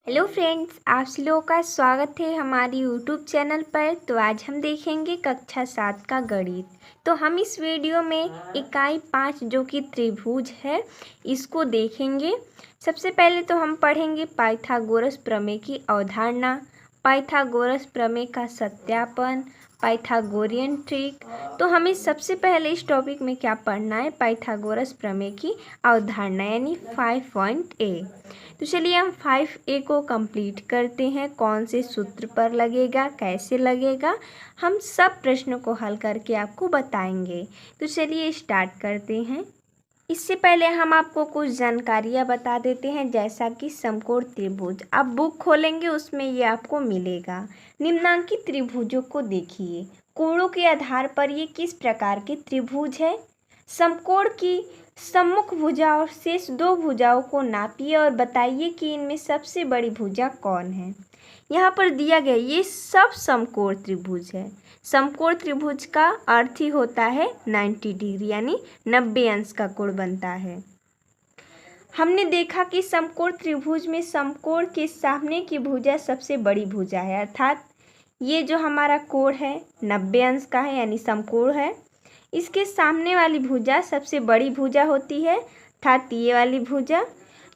Hello friends, आप सभी लोगों का स्वागत है हमारी यूट्यूब चैनल पर। तो आज हम देखेंगे कक्षा 7 का गणित। तो हम इस वीडियो में इकाई 5 जो कि त्रिभुज है इसको देखेंगे। सबसे पहले तो हम पढ़ेंगे पाइथागोरस प्रमेय की अवधारणा, पाइथागोरस प्रमेय का सत्यापन, पाइथागोरियन ट्रिक। तो हमें सबसे पहले इस टॉपिक में क्या पढ़ना है, पाइथागोरस प्रमेय की अवधारणा यानी 5.a। तो चलिए हम 5A को कंप्लीट करते हैं। कौन से सूत्र पर लगेगा, कैसे लगेगा, हम सब प्रश्नों को हल करके आपको बताएंगे। तो चलिए स्टार्ट करते हैं। इससे पहले हम आपको कुछ जानकारियाँ बता देते हैं, जैसा कि समकोण त्रिभुज। आप बुक खोलेंगे उसमें ये आपको मिलेगा। निम्नांकित त्रिभुजों को देखिए, कोणों के आधार पर ये किस प्रकार के त्रिभुज है। समकोण की सम्मुख भुजा और शेष दो भुजाओं को नापिए और बताइए कि इनमें सबसे बड़ी भुजा कौन है। यहाँ पर दिया गया ये सब समकोण त्रिभुज है। समकोण त्रिभुज का अर्थ ही होता है 90 डिग्री यानी 90 अंश का कोण बनता है। हमने देखा कि समकोण त्रिभुज में समकोण के सामने की भुजा सबसे बड़ी भुजा है, अर्थात ये जो हमारा कोण है 90 अंश का है यानी समकोण है। इसके सामने वाली भुजा सबसे बड़ी भुजा होती है, अर्थात ये वाली भुजा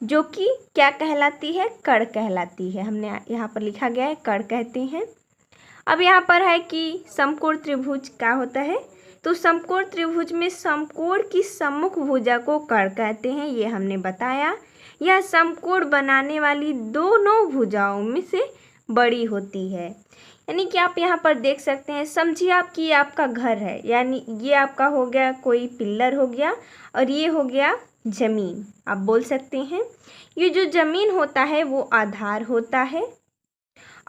जो कि क्या कहलाती है, कर्ण कहलाती है। हमने यहाँ पर लिखा गया है कर्ण कहते हैं। अब यहाँ पर है कि समकोण त्रिभुज क्या होता है। तो समकोण त्रिभुज में समकोण की सम्मुख भुजा को कर्ण कहते हैं, ये हमने बताया। यह समकोण बनाने वाली दोनों भुजाओं में से बड़ी होती है। यानी कि आप यहाँ पर देख सकते हैं, समझिए आप कि ये आपका घर है, यानी ये आपका हो गया कोई पिल्लर हो गया और ये हो गया जमीन। आप बोल सकते हैं ये जो जमीन होता है वो आधार होता है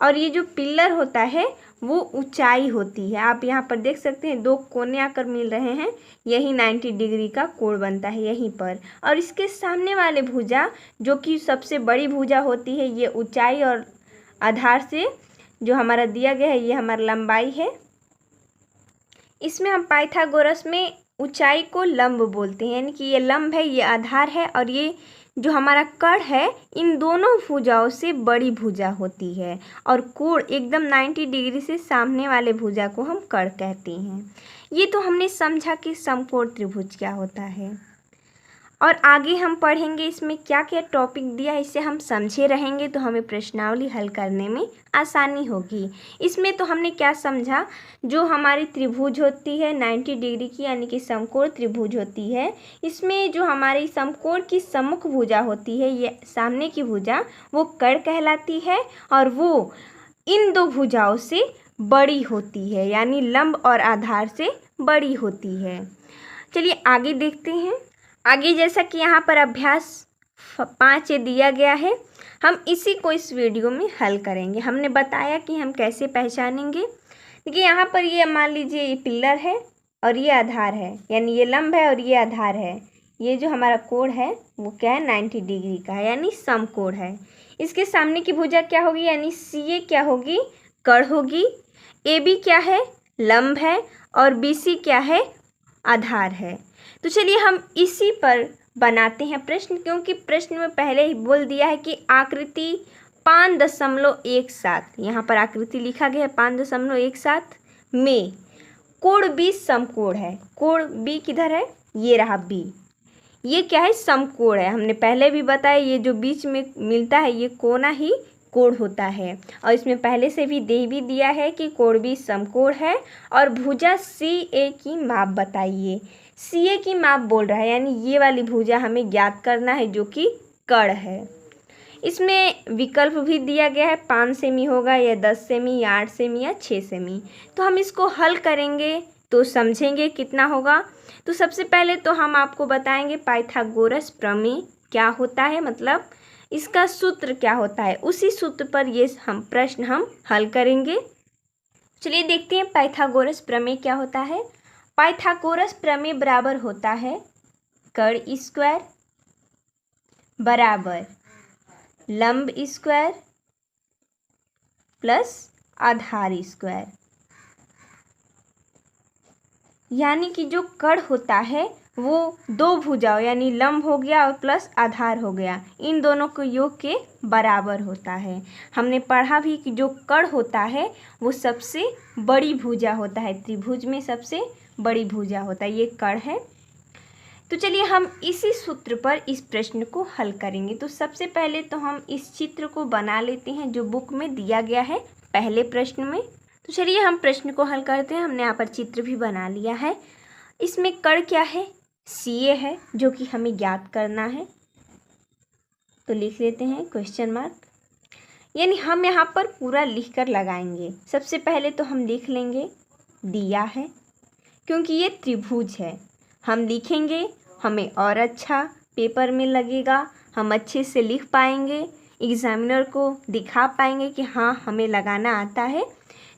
और ये जो पिल्लर होता है वो ऊंचाई होती है। आप यहाँ पर देख सकते हैं दो कोने आकर मिल रहे हैं, यही 90 डिग्री का कोण बनता है यहीं पर। और इसके सामने वाले भुजा जो कि सबसे बड़ी भुजा होती है, ये ऊंचाई और आधार से जो हमारा दिया गया है ये हमारा लंबाई है। इसमें हम पाइथागोरस में ऊंचाई को लंब बोलते हैं, यानी कि ये लंब है, ये आधार है और ये जो हमारा कर्ण है इन दोनों भुजाओं से बड़ी भुजा होती है। और कोण एकदम 90 डिग्री से सामने वाले भुजा को हम कर्ण कहते हैं। ये तो हमने समझा कि समकोण त्रिभुज क्या होता है। और आगे हम पढ़ेंगे इसमें क्या क्या टॉपिक दिया है, इससे हम समझे रहेंगे तो हमें प्रश्नावली हल करने में आसानी होगी। इसमें तो हमने क्या समझा, जो हमारी त्रिभुज होती है 90 डिग्री की यानी कि समकोण त्रिभुज होती है, इसमें जो हमारी समकोण की सम्मुख भुजा होती है, ये सामने की भुजा वो कर्ण कहलाती है और वो इन दो भुजाओं से बड़ी होती है, यानी लंब और आधार से बड़ी होती है। चलिए आगे देखते हैं। आगे जैसा कि यहाँ पर अभ्यास 5 दिया गया है, हम इसी को इस वीडियो में हल करेंगे। हमने बताया कि हम कैसे पहचानेंगे। देखिए यहाँ पर ये मान लीजिए ये पिल्लर है और ये आधार है, यानी ये लंब है और ये आधार है। ये जो हमारा कोण है वो क्या है 90 डिग्री का है, यानी समकोण है। इसके सामने की भुजा क्या होगी, यानी CA क्या होगी, कर्ण होगी। AB क्या है, लंब है और BC क्या है, आधार है। तो चलिए हम इसी पर बनाते हैं प्रश्न, क्योंकि प्रश्न में पहले ही बोल दिया है कि आकृति 5.17, यहाँ पर आकृति लिखा गया है 5.17 में कोण B समकोण है। कोण B किधर है, ये रहा B। ये क्या है, समकोण है। हमने पहले भी बताया ये जो बीच में मिलता है ये कोना ही कोण होता है। और इसमें पहले से भी दे भी दिया है कि कोण B समकोण है और भुजा CA की माप बताइए। CA की माप बोल रहा है, यानी ये वाली भुजा हमें ज्ञात करना है जो कि कर्ण है। इसमें विकल्प भी दिया गया है, 5 सेमी होगा या 10 सेमी या 8 सेमी या 6 सेमी। तो हम इसको हल करेंगे तो समझेंगे कितना होगा। तो सबसे पहले तो हम आपको बताएंगे पाइथागोरस प्रमेय क्या होता है, मतलब इसका सूत्र क्या होता है। उसी सूत्र पर ये प्रश्न हम हल करेंगे। चलिए देखते हैं पाइथागोरस प्रमेय क्या होता है। पाइथागोरस प्रमेय बराबर होता है कर्ण स्क्वायर बराबर लंब स्क्वायर प्लस आधार स्क्वायर। यानी कि जो कर्ण होता है वो दो भुजाओं यानी लंब हो गया और प्लस आधार हो गया, इन दोनों के योग के बराबर होता है। हमने पढ़ा भी कि जो कर्ण होता है वो सबसे बड़ी भुजा होता है, त्रिभुज में सबसे बड़ी भुजा होता है, ये कर्ण है। तो चलिए हम इसी सूत्र पर इस प्रश्न को हल करेंगे। तो सबसे पहले तो हम इस चित्र को बना लेते हैं जो बुक में दिया गया है पहले प्रश्न में। तो चलिए हम प्रश्न को हल करते हैं। हमने यहाँ पर चित्र भी बना लिया है। इसमें कर्ण क्या है, CA है, जो कि हमें ज्ञात करना है। तो लिख लेते हैं क्वेश्चन मार्क, यानी हम यहाँ पर पूरा लिखकर लगाएंगे। सबसे पहले तो हम लिख लेंगे दिया है, क्योंकि ये त्रिभुज है। हम लिखेंगे, हमें और अच्छा पेपर में लगेगा, हम अच्छे से लिख पाएंगे, एग्जामिनर को दिखा पाएंगे कि हाँ हमें लगाना आता है।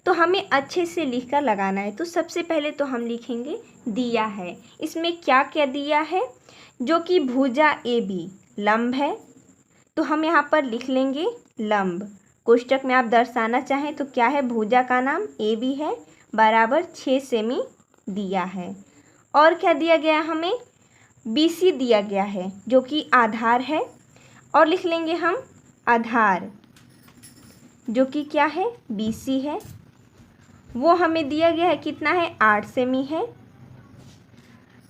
तो हमें अच्छे से लिख कर लगाना है। तो सबसे पहले तो हम लिखेंगे दिया है। इसमें क्या क्या दिया है, जो कि भुजा AB लंब है, तो हम यहाँ पर लिख लेंगे लंब। कोष्टक में आप दर्शाना चाहें तो क्या है, भुजा का नाम AB है, बराबर 6 सेमी दिया है। और क्या दिया गया हमें, BC दिया गया है, जो कि आधार है। और लिख लेंगे हम आधार, जो कि क्या है, BC है, वो हमें दिया गया है, कितना है, 8 सेमी है,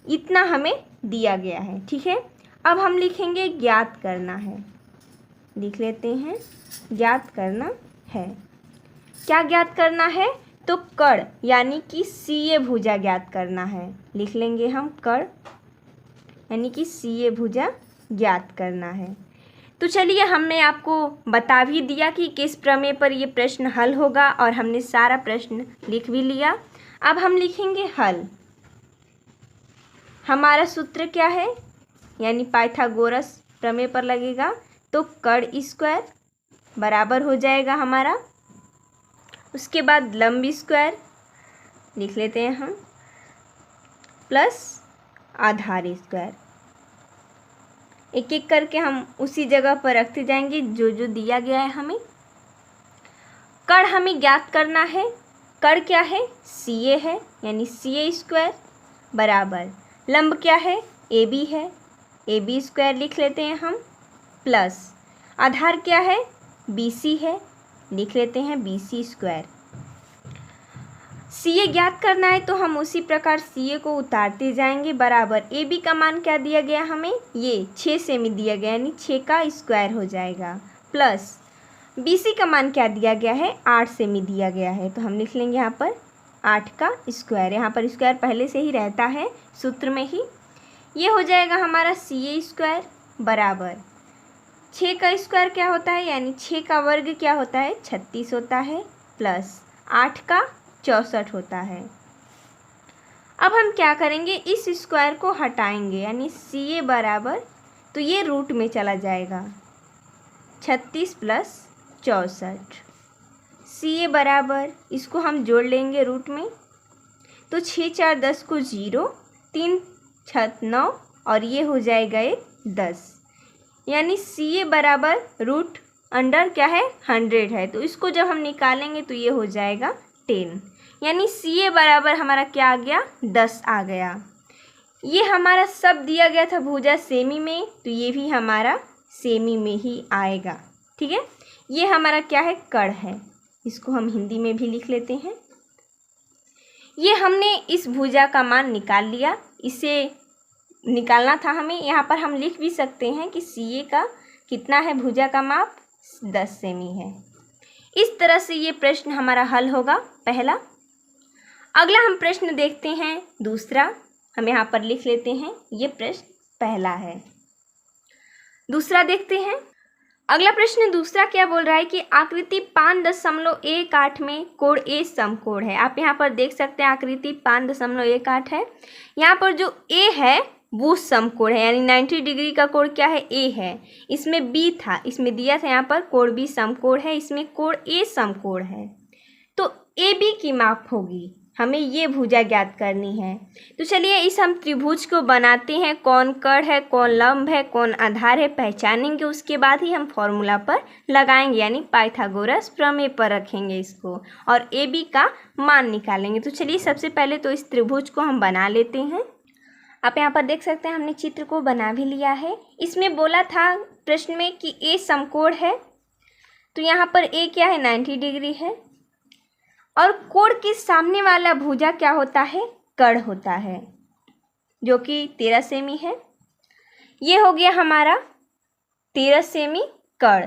इतना हमें दिया गया है। ठीक है, अब हम लिखेंगे ज्ञात करना है। लिख लेते हैं ज्ञात करना है। क्या ज्ञात करना है, तो कर्ण यानी कि CA भुजा ज्ञात करना है। लिख लेंगे हम कर्ण यानी कि CA भुजा ज्ञात करना है। तो चलिए हमने आपको बता भी दिया कि किस प्रमेय पर ये प्रश्न हल होगा, और हमने सारा प्रश्न लिख भी लिया। अब हम लिखेंगे हल। हमारा सूत्र क्या है, यानी पाइथागोरस प्रमेय पर लगेगा। तो कर्ण स्क्वायर बराबर हो जाएगा हमारा, उसके बाद लंब स्क्वायर लिख लेते हैं हम, प्लस आधार स्क्वायर। एक एक करके हम उसी जगह पर रखते जाएंगे जो जो दिया गया है हमें। कर्ण हमें ज्ञात करना है। कर्ण क्या है, CA है, यानी CA स्क्वायर बराबर लंब क्या है, AB है, AB स्क्वायर लिख लेते हैं हम, प्लस आधार क्या है, BC है, लिख लेते हैं BC स्क्वायर। CA ज्ञात करना है तो हम उसी प्रकार CA को उतारते जाएंगे, बराबर AB का मान क्या दिया गया हमें, ये 6 सेमी दिया गया, यानी 6 का स्क्वायर हो जाएगा, प्लस BC का मान क्या दिया गया है, 8 सेमी दिया गया है। तो हम लिख लेंगे यहाँ पर 8 का स्क्वायर, यहाँ पर स्क्वायर पहले से ही रहता है सूत्र में ही। ये हो जाएगा हमारा CA स्क्वायर बराबर 6 का स्क्वायर क्या होता है, यानी 6 का वर्ग क्या होता है, 36 होता है, प्लस 8 का 64 होता है। अब हम क्या करेंगे, इस स्क्वायर को हटाएंगे, यानी CA बराबर, तो ये रूट में चला जाएगा, 36 प्लस 64, CA बराबर, इसको हम जोड़ लेंगे रूट में, तो 6 4 10 को 0, 3 6 9, और ये हो जाएगा एक 10, यानी CA बराबर रूट अंडर क्या है, 100 है। तो इसको जब हम निकालेंगे तो ये हो जाएगा 10, यानी CA बराबर हमारा क्या आ गया, 10 आ गया। ये हमारा सब दिया गया था भुजा सेमी में, तो ये भी हमारा सेमी में ही आएगा। ठीक है, ये हमारा क्या है, कर्ण है, इसको हम हिंदी में भी लिख लेते हैं। ये हमने इस भुजा का मान निकाल लिया, इसे निकालना था हमें। यहाँ पर हम लिख भी सकते हैं कि CA का कितना है, भुजा का माप 10 सेमी है। इस तरह से ये प्रश्न हमारा हल होगा पहला। अगला हम प्रश्न देखते हैं दूसरा, हम यहाँ पर लिख लेते हैं, ये प्रश्न पहला है। दूसरा देखते हैं। अगला प्रश्न दूसरा क्या बोल रहा है कि आकृति 5.18 में कोण A समकोण है। आप यहाँ पर देख सकते हैं आकृति 5.18 है। यहाँ पर जो A है वो समकोण है, यानी 90 डिग्री का कोण क्या है, A है। इसमें B था, इसमें दिया था यहाँ पर कोण B समकोण है, इसमें कोण A समकोण है। तो AB की माप होगी हमें ये भुजा ज्ञात करनी है। तो चलिए इस हम त्रिभुज को बनाते हैं। कौन कड़ है, कौन लंब है, कौन आधार है, पहचानेंगे। उसके बाद ही हम फॉर्मूला पर लगाएंगे, यानी पाइथागोरस प्रमेय पर रखेंगे इसको और ए बी का मान निकालेंगे। तो चलिए सबसे पहले तो इस त्रिभुज को हम बना लेते हैं। आप यहाँ पर देख सकते हैं हमने चित्र को बना भी लिया है। इसमें बोला था प्रश्न में कि ए समकोण है, तो यहाँ पर ए क्या है, 90 डिग्री है। और कोण के सामने वाला भुजा क्या होता है, कड़ होता है, जो कि 13 सेमी है। ये हो गया हमारा 13 सेमी कड़,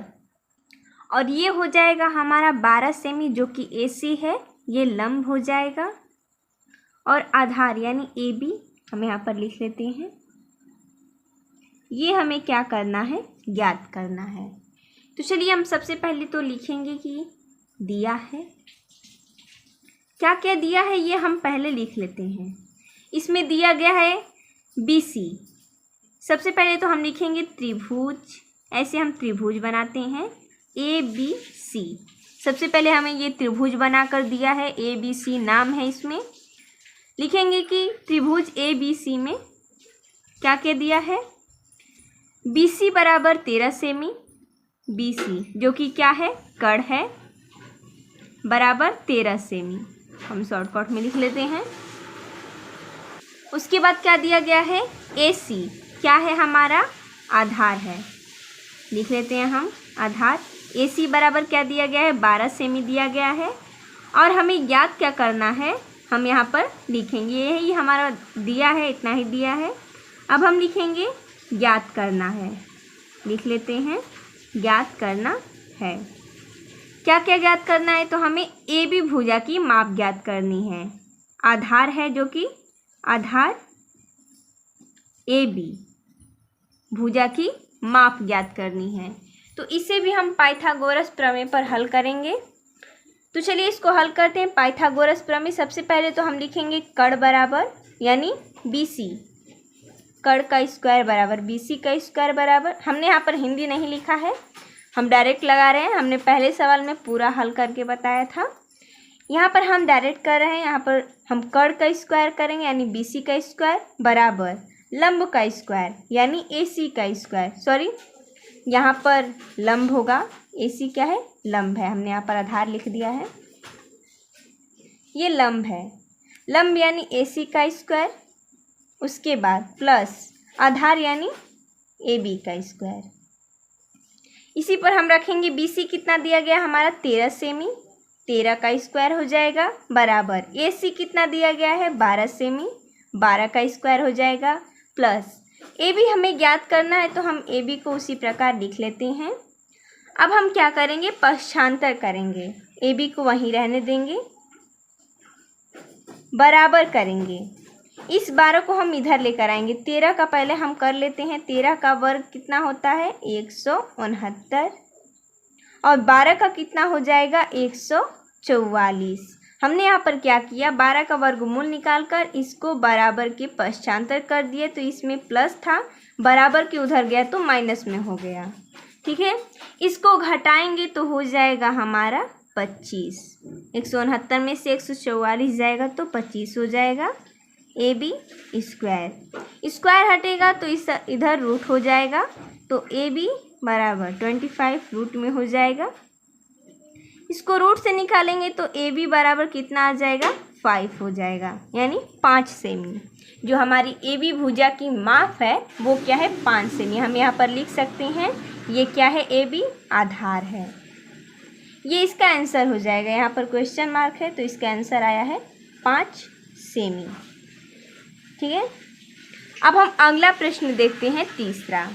और ये हो जाएगा हमारा 12 सेमी जो कि AC है, ये लंब हो जाएगा। और आधार यानी AB हम यहाँ पर लिख लेते हैं। ये हमें क्या करना है, ज्ञात करना है। तो चलिए हम सबसे पहले तो लिखेंगे कि दिया है, क्या क्या दिया है ये हम पहले लिख लेते हैं। इसमें दिया गया है BC। सबसे पहले तो हम लिखेंगे त्रिभुज, ऐसे हम त्रिभुज बनाते हैं ABC। सबसे पहले हमें ये त्रिभुज बनाकर दिया है, ABC नाम है। इसमें लिखेंगे कि त्रिभुज ABC में क्या क्या दिया है, BC बराबर 13 सेमी, BC जो कि क्या है, कड़ है, बराबर 13 सेमी। हम शॉर्टकट में लिख लेते हैं। उसके बाद क्या दिया गया है, AC क्या है, हमारा आधार है, लिख लेते हैं हम आधार। AC बराबर क्या दिया गया है, 12 सेमी दिया गया है। और हमें ज्ञात क्या करना है, हम यहाँ पर लिखेंगे, ये हमारा दिया है, इतना ही दिया है। अब हम लिखेंगे ज्ञात करना है, लिख लेते हैं ज्ञात करना है। क्या क्या ज्ञात करना है, तो हमें AB भुजा की माप ज्ञात करनी है। आधार है जो कि आधार AB भुजा की माप ज्ञात करनी है। तो इसे भी हम पाइथागोरस प्रमेय पर हल करेंगे। तो चलिए इसको हल करते हैं। पाइथागोरस प्रमेय सबसे पहले तो हम लिखेंगे कड़ बराबर यानी BC, कड़ का स्क्वायर बराबर BC का स्क्वायर बराबर, हमने यहाँ पर हिंदी नहीं लिखा है, हम डायरेक्ट लगा रहे हैं। हमने पहले सवाल में पूरा हल करके बताया था, यहाँ पर हम डायरेक्ट कर रहे हैं। यहाँ पर हम कड़ का स्क्वायर करेंगे यानी BC का स्क्वायर बराबर लंब का स्क्वायर यानी AC का स्क्वायर। सॉरी, यहाँ पर लंब होगा, AC क्या है, लंब है। हमने यहाँ पर आधार लिख दिया है, ये लंब है, लंब यानी AC का स्क्वायर। उसके बाद प्लस आधार यानी AB का स्क्वायर। इसी पर हम रखेंगे BC कितना दिया गया हमारा, 13 सेमी, 13 का स्क्वायर हो जाएगा बराबर AC कितना दिया गया है, 12 सेमी, 12 का स्क्वायर हो जाएगा प्लस AB हमें ज्ञात करना है, तो हम AB को उसी प्रकार लिख लेते हैं। अब हम क्या करेंगे, पक्षांतर करेंगे, AB को वहीं रहने देंगे, बराबर करेंगे। इस 12 को हम इधर लेकर आएंगे। 13 का पहले हम कर लेते हैं, 13 का वर्ग कितना होता है, 169, और 12 का कितना हो जाएगा, 144। हमने यहाँ पर क्या किया, 12 का वर्गमूल निकालकर इसको बराबर के पक्षांतर कर दिए, तो इसमें प्लस था, बराबर के उधर गया तो माइनस में हो गया। ठीक है, इसको घटाएंगे तो हो जाएगा हमारा 25। 169 में से 144 जाएगा तो 25 हो जाएगा। AB स्क्वायर, स्क्वायर हटेगा तो इस इधर रूट हो जाएगा, तो AB बराबर 25 रूट में हो जाएगा। इसको रूट से निकालेंगे तो AB बराबर कितना आ जाएगा, 5 हो जाएगा, यानी 5 सेमी। जो हमारी AB भुजा की माप है वो क्या है, 5 सेमी। हम यहाँ पर लिख सकते हैं, ये क्या है, AB आधार है। ये इसका आंसर हो जाएगा, यहाँ पर क्वेश्चन मार्क है तो इसका आंसर आया है 5 सेमी। ठीक है, अब हम अगला प्रश्न देखते हैं, तीसरा।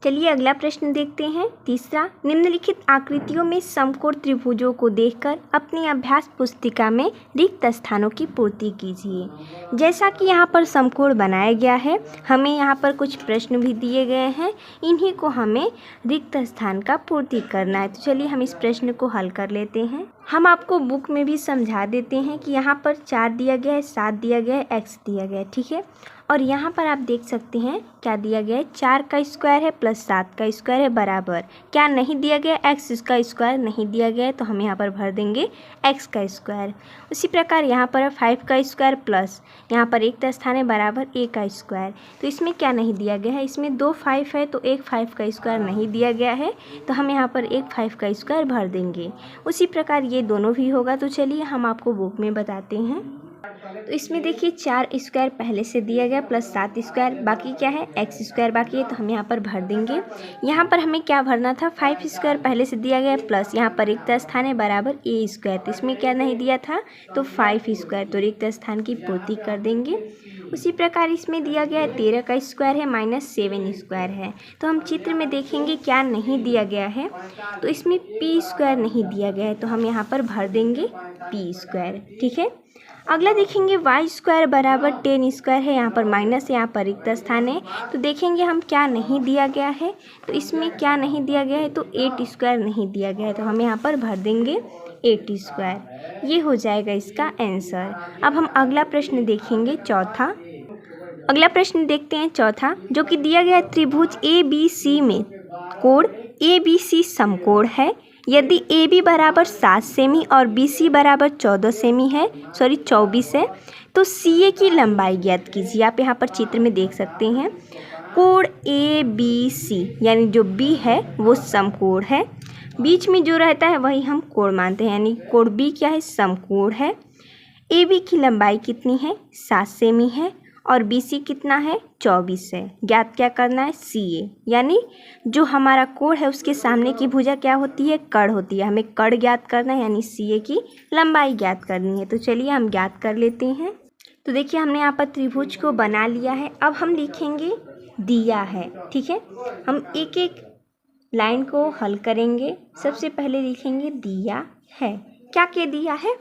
चलिए अगला प्रश्न देखते हैं, तीसरा। निम्नलिखित आकृतियों में समकोण त्रिभुजों को देखकर अपनी अभ्यास पुस्तिका में रिक्त स्थानों की पूर्ति कीजिए। जैसा कि यहाँ पर समकोण बनाया गया है, हमें यहाँ पर कुछ प्रश्न भी दिए गए हैं, इन्हीं को हमें रिक्त स्थान का पूर्ति करना है। तो चलिए हम इस प्रश्न को हल कर लेते हैं। हम आपको बुक में भी समझा देते हैं कि यहाँ पर 4 दिया गया है, 7 दिया गया है, x दिया गया है, ठीक है। और यहाँ पर आप देख सकते हैं क्या दिया गया है, 4 का स्क्वायर है प्लस 7 का स्क्वायर है बराबर क्या नहीं दिया गया, x का स्क्वायर नहीं दिया गया है, तो हम यहाँ पर भर देंगे x का स्क्वायर। उसी प्रकार यहाँ पर 5 का स्क्वायर प्लस यहाँ पर 1 का स्थान है बराबर a का स्क्वायर। तो इसमें क्या नहीं दिया गया है, इसमें 2 5 है तो एक 5 का स्क्वायर नहीं दिया गया है, तो हम यहाँ पर एक 5 का स्क्वायर भर देंगे। उसी प्रकार ये दोनों भी होगा। तो चलिए हम आपको बुक में बताते हैं। तो इसमें देखिए 4 स्क्वायर पहले से दिया गया प्लस 7 स्क्वायर, बाकी क्या है x स्क्वायर बाकी है, तो हम यहाँ पर भर देंगे। यहाँ पर हमें क्या भरना था, 5 स्क्वायर पहले से दिया गया प्लस यहाँ पर रिक्त स्थान है बराबर a स्क्वायर, तो इसमें क्या नहीं दिया था तो 5 स्क्वायर, तो रिक्त स्थान की पूर्ति कर देंगे। उसी प्रकार इसमें दिया गया है 13 का स्क्वायर है माइनस 7 स्क्वायर है, तो हम चित्र में देखेंगे क्या नहीं दिया गया है, तो इसमें p स्क्वायर नहीं दिया गया है, तो हम यहाँ पर भर देंगे p स्क्वायर, ठीक है। अगला देखेंगे y स्क्वायर बराबर 10 स्क्वायर है, यहाँ पर माइनस यहाँ पर रिक्त स्थान है, तो देखेंगे हम क्या नहीं दिया गया है, तो इसमें क्या नहीं दिया गया है तो 8 स्क्वायर नहीं दिया गया है, तो हम यहाँ पर भर देंगे 8 स्क्वायर। ये हो जाएगा इसका आंसर। अब हम अगला प्रश्न देखेंगे चौथा। अगला प्रश्न देखते हैं चौथा, जो कि दिया गया त्रिभुज ABC में कोण ABC समकोण है। यदि AB बराबर 7 सेमी और BC बराबर 14 सेमी है 24 है, तो CA की लंबाई ज्ञात कीजिए। आप यहाँ पर चित्र में देख सकते हैं कोण ABC यानी जो B है वो समकोण है, बीच में जो रहता है वही हम कोण मानते हैं, यानी कोण B क्या है समकोण है। AB की लंबाई कितनी है 7 सेमी है और BC कितना है 24 है। ज्ञात क्या करना है CA, यानी जो हमारा कोण है उसके सामने की भुजा क्या होती है कड़ होती है, हमें कड़ ज्ञात करना है, यानी CA की लंबाई ज्ञात करनी है। तो चलिए हम ज्ञात कर लेते हैं। तो देखिए हमने यहाँ पर त्रिभुज को बना लिया है। अब हम लिखेंगे दिया है, ठीक है। हम एक एक लाइन को हल करेंगे। सबसे पहले लिखेंगे दिया है, क्या क्या दिया है,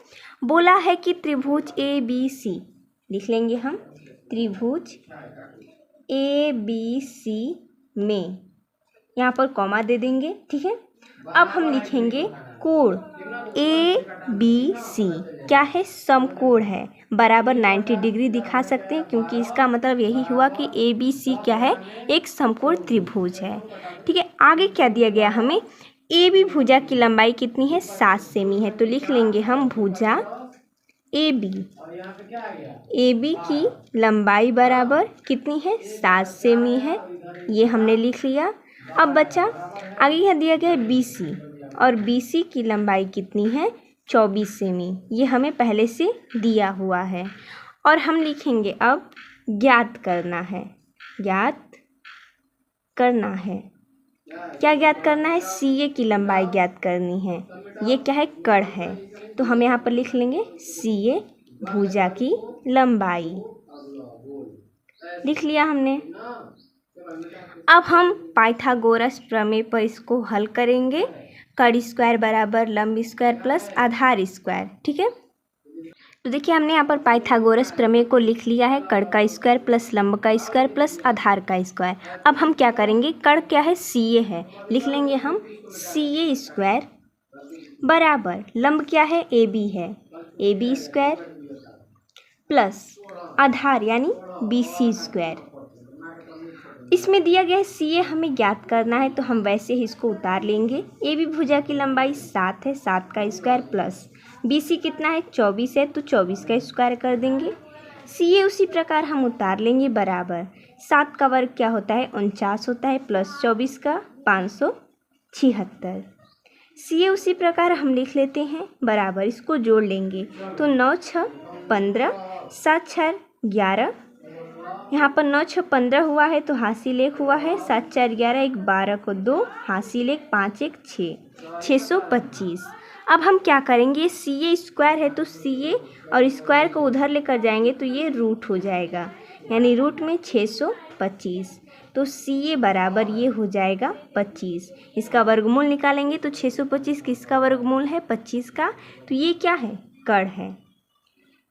बोला है कि त्रिभुज ABC, लिख लेंगे हम त्रिभुज ABC में, यहाँ पर कॉमा दे देंगे, ठीक है। अब हम लिखेंगे कोण ABC क्या है समकोण है, बराबर 90 डिग्री दिखा सकते हैं, क्योंकि इसका मतलब यही हुआ कि ABC क्या है एक समकोण त्रिभुज है, ठीक है। आगे क्या दिया गया हमें, AB भुजा की लंबाई कितनी है 7 सेमी है, तो लिख लेंगे हम भुजा AB की लंबाई बराबर कितनी है 7 सेमी है, ये हमने लिख लिया। अब बचा आगे यहाँ दिया गया है BC, और BC की लंबाई कितनी है 24 सेमी, ये हमें पहले से दिया हुआ है। और हम लिखेंगे अब ज्ञात करना है, ज्ञात करना है, क्या ज्ञात करना है CA की लंबाई ज्ञात करनी है। ये क्या है कड़ है, तो हम यहाँ पर लिख लेंगे CA भुजा की लंबाई, लिख लिया हमने। अब हम पाइथागोरस प्रमेय पर इसको हल करेंगे। कड़ स्क्वायर बराबर लंब स्क्वायर प्लस आधार स्क्वायर, ठीक है। तो देखिए हमने यहाँ पर पाइथागोरस प्रमेय को लिख लिया है, कड़ का स्क्वायर प्लस लंब का स्क्वायर प्लस आधार का स्क्वायर। अब हम क्या करेंगे, कड़ क्या है CA है, लिख लेंगे हम CA स्क्वायर बराबर लंब क्या है AB है AB स्क्वायर प्लस आधार यानी BC स्क्वायर। इसमें दिया गया है CA हमें ज्ञात करना है, तो हम वैसे ही इसको उतार लेंगे। AB भुजा की लंबाई 7 है, 7 का स्क्वायर प्लस BC कितना है 24 है, तो 24 का स्क्वायर कर देंगे। CA उसी प्रकार हम उतार लेंगे बराबर 7 का वर्ग क्या होता है 49 होता है, प्लस 24 का 576। CA उसी प्रकार हम लिख लेते हैं बराबर, इसको जोड़ लेंगे तो 9 6 15, 7 6 11, यहाँ पर 9 6 15 हुआ है तो हासिल 1 हुआ है, 7 4 11 1 12 को 2 हासिल 1 5 1 6 625। अब हम क्या करेंगे, CA स्क्वायर है तो CA और स्क्वायर को उधर लेकर जाएंगे तो ये रूट हो जाएगा, यानी रूट में 625, तो CA बराबर ये हो जाएगा 25। इसका वर्गमूल निकालेंगे तो 625 किसका वर्गमूल है 25 का, तो ये क्या है कड़ है।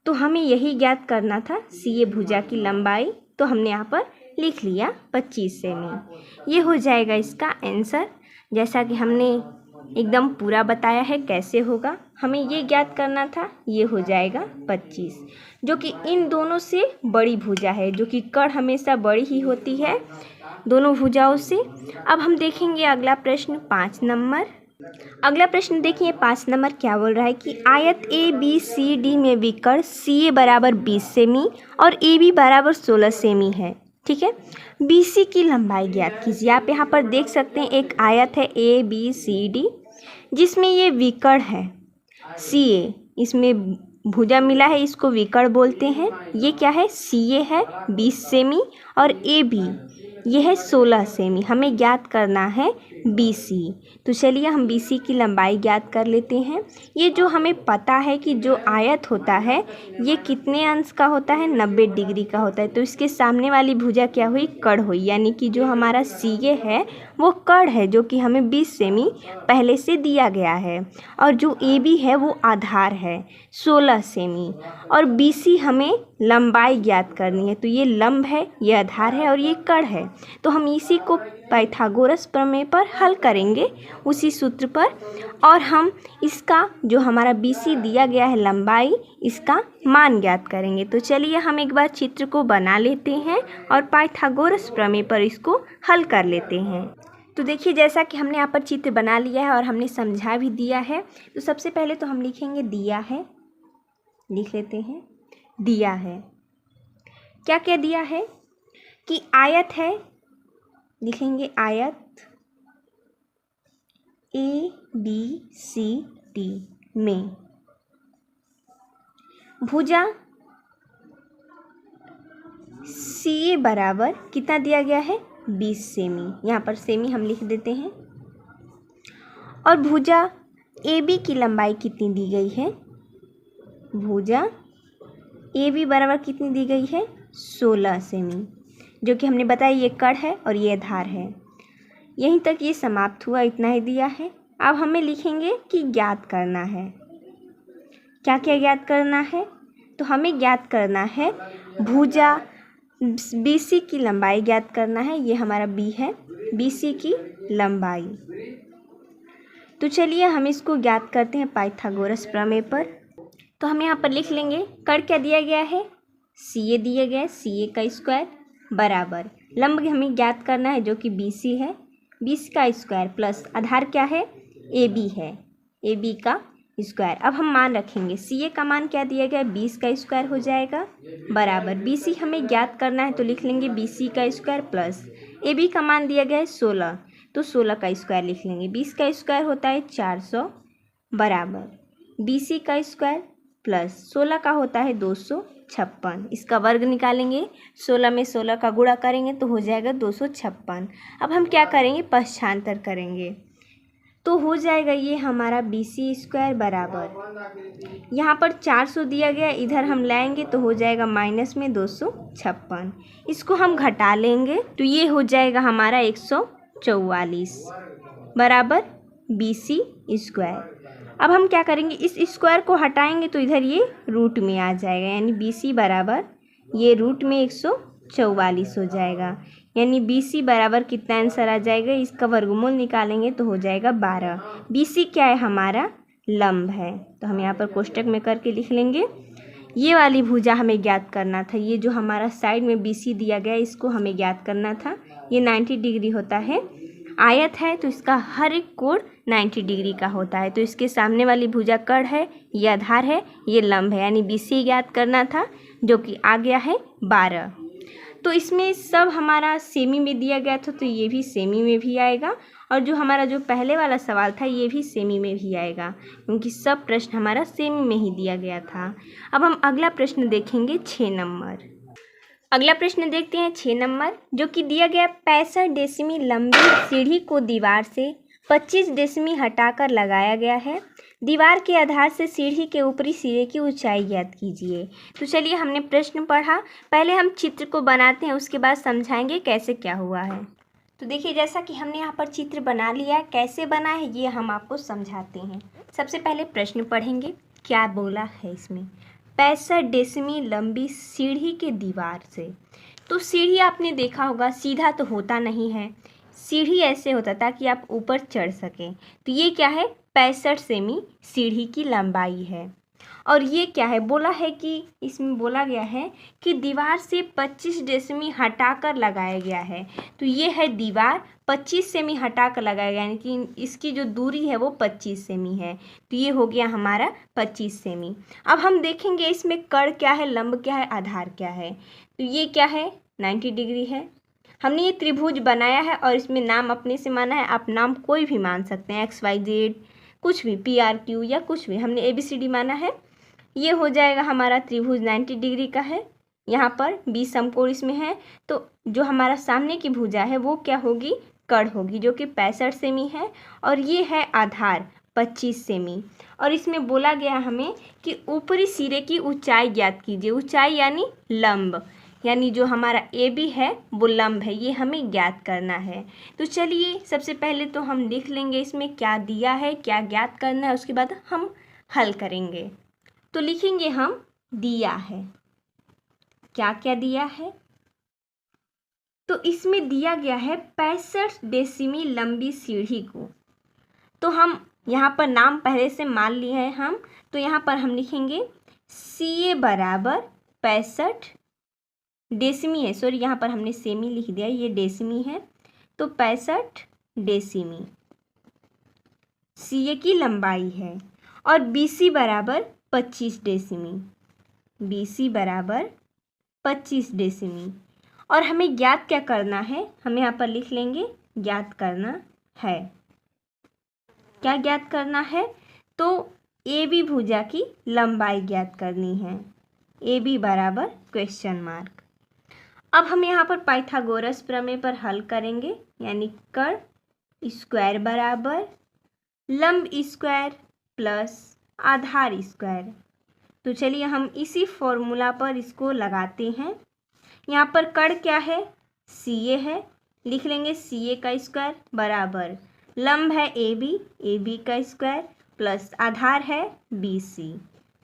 तो हमें यही ज्ञात करना था CA भुजा की लंबाई, तो हमने यहाँ पर लिख लिया 25 सेमी। ये हो जाएगा इसका आंसर। जैसा कि हमने एकदम पूरा बताया है कैसे होगा। हमें ये ज्ञात करना था, ये हो जाएगा 25, जो कि इन दोनों से बड़ी भुजा है, जो कि कर्ण हमेशा बड़ी ही होती है दोनों भुजाओं से। अब हम देखेंगे अगला प्रश्न 5 नंबर। अगला प्रश्न देखिए 5 नंबर क्या बोल रहा है कि आयत ए बी सी डी में विकर्ण सी ए बराबर 20 सेमी और ए बी बराबर 16 सेमी है। ठीक है, बी सी की लंबाई ज्ञात कीजिए। आप यहाँ पर देख सकते हैं एक आयत है ए बी सी डी जिसमें ये विकर्ण है सी ए, इसमें भुजा मिला है, इसको विकर्ण बोलते हैं। ये क्या है, सी ए है 20 सेमी और ए बी ये है 16 सेमी। हमें ज्ञात करना है बी सी। तो चलिए हम बी सी की लंबाई ज्ञात कर लेते हैं। ये जो हमें पता है कि जो आयत होता है ये कितने अंश का होता है, 90 डिग्री का होता है। तो इसके सामने वाली भुजा क्या हुई, कर्ण हुई, यानी कि जो हमारा सी ए है वो कर्ण है, जो कि हमें 20 सेमी पहले से दिया गया है। और जो ए बी है वो आधार है 16 सेमी। और बी सी हमें लंबाई ज्ञात करनी है। तो ये लंब है, ये आधार है और ये कर्ण है। तो हम इसी को पाइथागोरस प्रमेय पर हल करेंगे उसी सूत्र पर, और हम इसका जो हमारा बी सी दिया गया है लंबाई, इसका मान ज्ञात करेंगे। तो चलिए हम एक बार चित्र को बना लेते हैं और पाइथागोरस प्रमेय पर इसको हल कर लेते हैं। तो देखिए जैसा कि हमने यहाँ पर चित्र बना लिया है और हमने समझा भी दिया है। तो सबसे पहले तो हम लिखेंगे दिया है, लिख लेते हैं दिया है। क्या क्या दिया है कि आयत है, लिखेंगे आयत ए बी सी डी में भुजा सी ए बराबर कितना दिया गया है, 20 सेमी। यहाँ पर सेमी हम लिख देते हैं। और भुजा ए बी की लंबाई कितनी दी गई है, भुजा ए बी बराबर कितनी दी गई है, 16 सेमी, जो कि हमने बताया ये कर्ण है और ये आधार है। यहीं तक ये समाप्त हुआ, इतना ही दिया है। अब हमें लिखेंगे कि ज्ञात करना है। क्या क्या ज्ञात करना है, तो हमें ज्ञात करना है भुजा बी सी की लंबाई ज्ञात करना है। ये हमारा बी है, बी सी की लंबाई। तो चलिए हम इसको ज्ञात करते हैं पाइथागोरस प्रमेय पर। तो हम यहाँ पर लिख लेंगे कर्ण क्या दिया गया है, सी ए दिया गया है, सी ए का स्क्वायर बराबर लंब हमें ज्ञात करना है जो कि बी सी है, 20 का स्क्वायर प्लस आधार क्या है, ए बी है, ए बी का स्क्वायर। अब हम मान रखेंगे सी ए का मान क्या दिया गया है, 20 का स्क्वायर हो जाएगा बराबर बी सी हमें ज्ञात करना है। तो लिख लेंगे बी सी का स्क्वायर प्लस ए बी का मान दिया गया है 16, तो 16 का स्क्वायर लिख लेंगे। 20 का स्क्वायर होता है 400 बराबर बी सी का स्क्वायर प्लस 16 का होता है 256। इसका वर्ग निकालेंगे, 16 में 16 का गुणा करेंगे तो हो जाएगा 256। अब हम क्या करेंगे, पक्षांतर करेंगे तो हो जाएगा ये हमारा बी सी स्क्वायर बराबर, यहाँ पर 400 दिया गया, इधर हम लाएंगे तो हो जाएगा माइनस में 256। इसको हम घटा लेंगे तो ये हो जाएगा हमारा 144 बराबर बी सी स्क्वायर। अब हम क्या करेंगे, इस स्क्वायर को हटाएंगे तो इधर ये रूट में आ जाएगा, यानी बी सी बराबर ये रूट में 144 हो जाएगा। यानी बी सी बराबर कितना आंसर आ जाएगा, इसका वर्गमूल निकालेंगे तो हो जाएगा 12। बी सी क्या है, हमारा लंब है। तो हम यहाँ पर कोष्टक में करके लिख लेंगे। ये वाली भुजा हमें ज्ञात करना था, ये जो हमारा साइड में बी सी दिया गया इसको हमें ज्ञात करना था। ये 90 डिग्री होता है, आयत है तो इसका हर एक कोण 90 डिग्री का होता है। तो इसके सामने वाली भुजा कर्ण है, ये आधार है, ये लंब है, यानी बी सी ज्ञात करना था जो कि आ गया है 12। तो इसमें सब हमारा सेमी में दिया गया था तो ये भी सेमी में भी आएगा, और जो हमारा जो पहले वाला सवाल था ये भी सेमी में भी आएगा, क्योंकि सब प्रश्न हमारा सेमी में ही दिया गया था। अब हम अगला प्रश्न देखेंगे 6 नंबर। अगला प्रश्न देखते हैं 6 नंबर, जो कि दिया गया 65 डेसिमी लंबी सीढ़ी को दीवार से 25 डेसिमी हटाकर लगाया गया है। दीवार के आधार से सीढ़ी के ऊपरी सिरे की ऊंचाई ज्ञात कीजिए। तो चलिए हमने प्रश्न पढ़ा, पहले हम चित्र को बनाते हैं, उसके बाद समझाएंगे कैसे क्या हुआ है। तो देखिए जैसा कि हमने यहाँ पर चित्र बना लिया है, कैसे बना है ये हम आपको समझाते हैं। सबसे पहले प्रश्न पढ़ेंगे, क्या बोला है इसमें, 65 डेसिमी लंबी सीढ़ी के दीवार से। तो सीढ़ी आपने देखा होगा सीधा तो होता नहीं है, सीढ़ी ऐसे होता ताकि आप ऊपर चढ़ सकें। तो ये क्या है, 65 सेमी सीढ़ी की लंबाई है। और ये क्या है, बोला है कि इसमें बोला गया है कि दीवार से 25 डेसिमी हटाकर लगाया गया है। तो ये है दीवार 25 सेमी हटाकर लगाया गया, यानी कि इसकी जो दूरी है वो 25 सेमी है। तो ये हो गया हमारा 25 सेमी। अब हम देखेंगे इसमें कड़ क्या है, लंब क्या है, आधार क्या है। तो ये क्या है, 90 डिग्री है। हमने ये त्रिभुज बनाया है और इसमें नाम अपने से माना है। आप नाम कोई भी मान सकते हैं, XYZ कुछ भी, PRQ या कुछ भी। हमने ABCD माना है। ये हो जाएगा हमारा त्रिभुज 90 डिग्री का है। यहाँ पर 20 समकोण इसमें है। तो जो हमारा सामने की भुजा है वो क्या होगी, कड़ होगी, जो कि 65 सेमी है। और ये है आधार 25 सेमी। और इसमें बोला गया हमें कि ऊपरी सिरे की ऊंचाई ज्ञात कीजिए। ऊंचाई यानी लंब, यानी जो हमारा AB है वो लंब है, ये हमें ज्ञात करना है। तो चलिए सबसे पहले तो हम लिख लेंगे इसमें क्या दिया है, क्या ज्ञात करना है, उसके बाद हम हल करेंगे। तो लिखेंगे हम दिया है, क्या क्या दिया है। तो इसमें दिया गया है 65 डेसिमी लंबी सीढ़ी को। तो हम यहाँ पर नाम पहले से मान लिए हैं हम। तो यहाँ पर हम लिखेंगे CA बराबर 65 डेसिमी है, सॉरी यहाँ पर हमने सेमी लिख दिया, ये डेसिमी है। तो 65 डेसिमी CA की लंबाई है। और BC बराबर 25 डेसिमी, BC बराबर 25 डेसिमी। और हमें ज्ञात क्या करना है, हम यहाँ पर लिख लेंगे ज्ञात करना है। क्या ज्ञात करना है, तो AB भुजा की लंबाई ज्ञात करनी है। AB बराबर क्वेश्चन मार्क। अब हम यहाँ पर पाइथागोरस प्रमेय पर हल करेंगे, यानी कड़ स्क्वायर बराबर लंब स्क्वायर प्लस आधार स्क्वायर। तो चलिए हम इसी फॉर्मूला पर इसको लगाते हैं। यहाँ पर कड़ क्या है, CA है, लिख लेंगे CA का स्क्वायर बराबर लंब है AB, AB का स्क्वायर प्लस आधार है BC,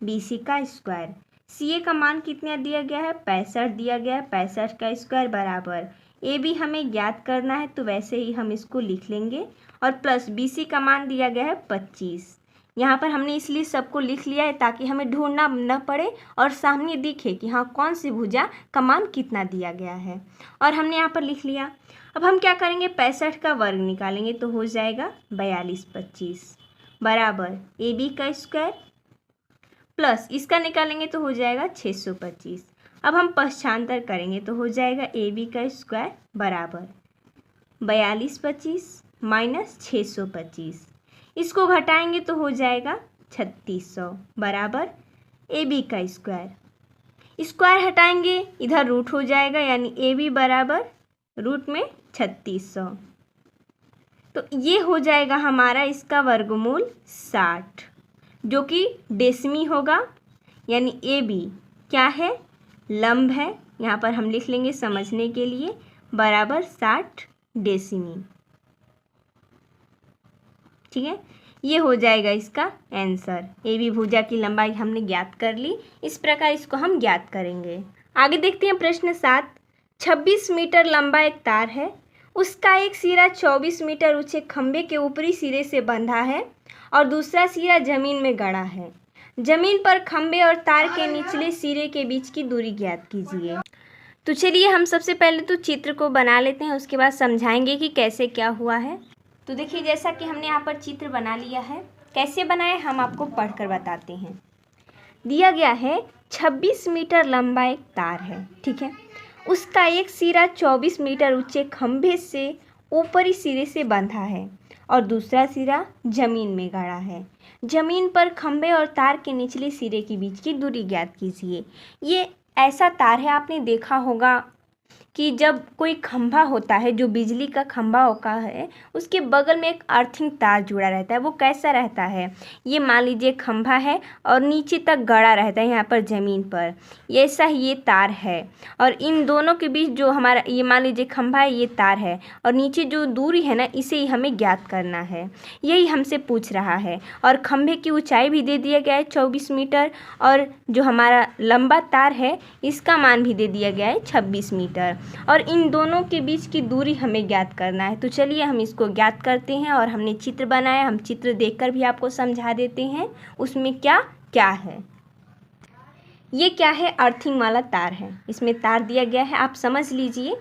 BC का स्क्वायर। CA का मान कितना दिया गया है, 65 दिया गया है, 65 का स्क्वायर बराबर AB हमें ज्ञात करना है, तो वैसे ही हम इसको लिख लेंगे। और प्लस BC का मान दिया गया है 25। यहाँ पर हमने इसलिए सबको लिख लिया है ताकि हमें ढूंढना न पड़े और सामने दिखे कि हाँ कौन सी भुजा का मान कितना दिया गया है। और हमने यहाँ पर लिख लिया। अब हम क्या करेंगे, 65 का वर्ग निकालेंगे तो हो जाएगा 42 25 बराबर AB का स्क्वायर प्लस इसका निकालेंगे तो हो जाएगा 625। अब हम पक्षांतर करेंगे तो हो जाएगा AB का स्क्वायर बराबर 42 25 माइनस 625। इसको घटाएंगे तो हो जाएगा 3600 बराबर AB का स्क्वायर। स्क्वायर हटाएंगे इधर रूट हो जाएगा, यानी AB बराबर रूट में 3600। तो ये हो जाएगा हमारा इसका वर्गमूल 60, जो कि डेसिमी होगा। यानी AB क्या है, लंब है। यहाँ पर हम लिख लेंगे समझने के लिए बराबर 60 डेसिमी। ठीक है, ये हो जाएगा इसका आंसर। AB भुजा की लंबाई हमने ज्ञात कर ली। इस प्रकार इसको हम ज्ञात करेंगे। आगे देखते हैं प्रश्न 7। 26 मीटर लंबा एक तार है, उसका एक सिरा 24 मीटर ऊंचे खंभे के ऊपरी सिरे से बंधा है और दूसरा सिरा जमीन में गड़ा है। जमीन पर खंभे और तार के निचले सिरे के बीच की दूरी ज्ञात कीजिए। तो चलिए हम सबसे पहले तो चित्र को बना लेते हैं, उसके बाद समझाएंगे कि कैसे क्या हुआ है। तो देखिए जैसा कि हमने यहाँ पर चित्र बना लिया है, कैसे बनाए हम आपको पढ़कर बताते हैं। दिया गया है 26 मीटर लंबा एक तार है, ठीक है। उसका एक सिरा 24 मीटर ऊंचे खंभे से ऊपरी सिरे से बंधा है और दूसरा सिरा जमीन में गड़ा है। जमीन पर खंभे और तार के निचले सिरे के बीच की दूरी ज्ञात कीजिए। ये ऐसा तार है, आपने देखा होगा कि जब कोई खंभा होता है, जो बिजली का खंभा होता है, उसके बगल में एक अर्थिंग तार जुड़ा रहता है। वो कैसा रहता है, ये मान लीजिए खंभा है और नीचे तक गड़ा रहता है यहाँ पर ज़मीन पर, ऐसा ही ये तार है। और इन दोनों के बीच जो हमारा ये मान लीजिए खंभा है, ये तार है और नीचे जो दूरी है ना, इसे ही हमें ज्ञात करना है। यही हमसे पूछ रहा है। और खंभे की ऊंचाई भी दे दिया गया है 24 मीटर और जो हमारा लंबा तार है इसका मान भी दे दिया गया है 26 मीटर। सेंटीमीटर और इन दोनों के बीच की दूरी हमें ज्ञात करना है। तो चलिए हम इसको ज्ञात करते हैं और हमने चित्र बनाया, हम चित्र देखकर भी आपको समझा देते हैं उसमें क्या क्या है। ये क्या है? अर्थिंग वाला तार है, इसमें तार दिया गया है, आप समझ लीजिए।